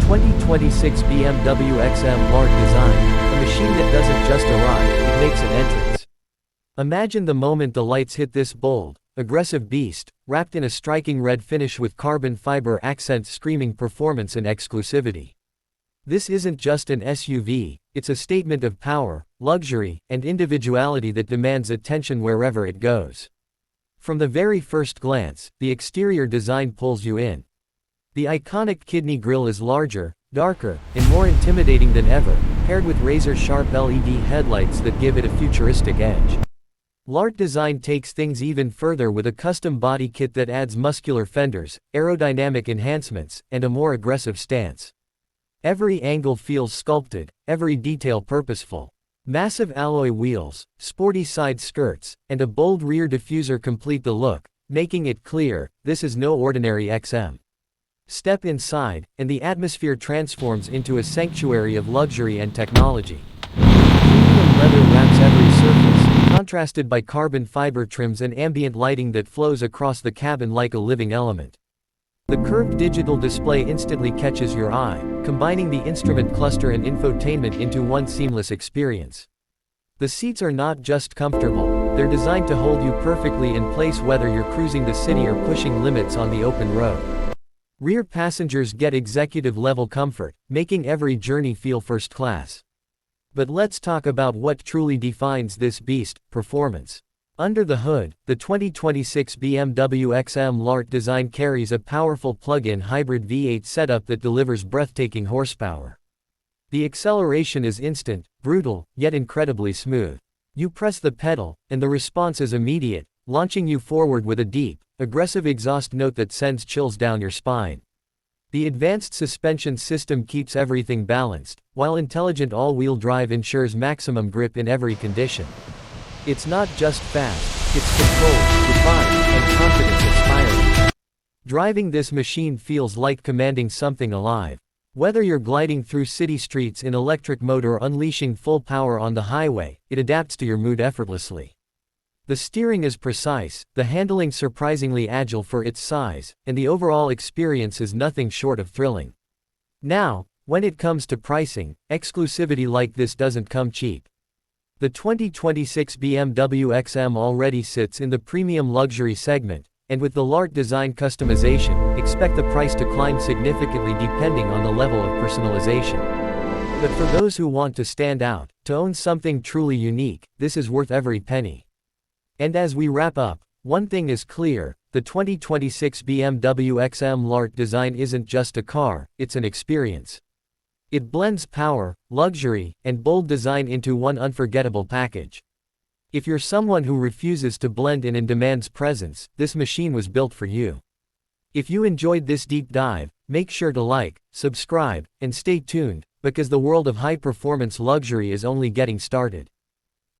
2026 BMW XM Larte Design, a machine that doesn't just arrive, it makes an entrance. Imagine the moment the lights hit this bold, aggressive beast, wrapped in a striking red finish with carbon fiber accents screaming performance and exclusivity. This isn't just an SUV, it's a statement of power, luxury, and individuality that demands attention wherever it goes. From the very first glance, the exterior design pulls you in. The iconic kidney grille is larger, darker, and more intimidating than ever, paired with razor-sharp LED headlights that give it a futuristic edge. Larte Design takes things even further with a custom body kit that adds muscular fenders, aerodynamic enhancements, and a more aggressive stance. Every angle feels sculpted, every detail purposeful. Massive alloy wheels, sporty side skirts, and a bold rear diffuser complete the look, making it clear, this is no ordinary XM. Step inside, and the atmosphere transforms into a sanctuary of luxury and technology. Premium leather wraps every surface, contrasted by carbon fiber trims and ambient lighting that flows across the cabin like a living element. The curved digital display instantly catches your eye, combining the instrument cluster and infotainment into one seamless experience. The seats are not just comfortable, they're designed to hold you perfectly in place whether you're cruising the city or pushing limits on the open road. Rear passengers get executive-level comfort, making every journey feel first class. But let's talk about what truly defines this beast: performance. Under the hood, the 2026 BMW XM Larte Design carries a powerful plug-in hybrid V8 setup that delivers breathtaking horsepower. The acceleration is instant, brutal, yet incredibly smooth. You press the pedal, and the response is immediate, launching you forward with a deep, aggressive exhaust note that sends chills down your spine. The advanced suspension system keeps everything balanced, while intelligent all-wheel drive ensures maximum grip in every condition. It's not just fast, it's controlled, refined, and confidence-inspiring. Driving this machine feels like commanding something alive. Whether you're gliding through city streets in electric mode or unleashing full power on the highway, it adapts to your mood effortlessly. The steering is precise, the handling surprisingly agile for its size, and the overall experience is nothing short of thrilling. Now, when it comes to pricing, exclusivity like this doesn't come cheap. The 2026 BMW XM already sits in the premium luxury segment, and with the Larte Design customization, expect the price to climb significantly depending on the level of personalization. But for those who want to stand out, to own something truly unique, this is worth every penny. And as we wrap up, one thing is clear: the 2026 BMW XM Larte Design isn't just a car, it's an experience. It blends power, luxury, and bold design into one unforgettable package. If you're someone who refuses to blend in and demands presence, this machine was built for you. If you enjoyed this deep dive, make sure to like, subscribe, and stay tuned, because the world of high-performance luxury is only getting started.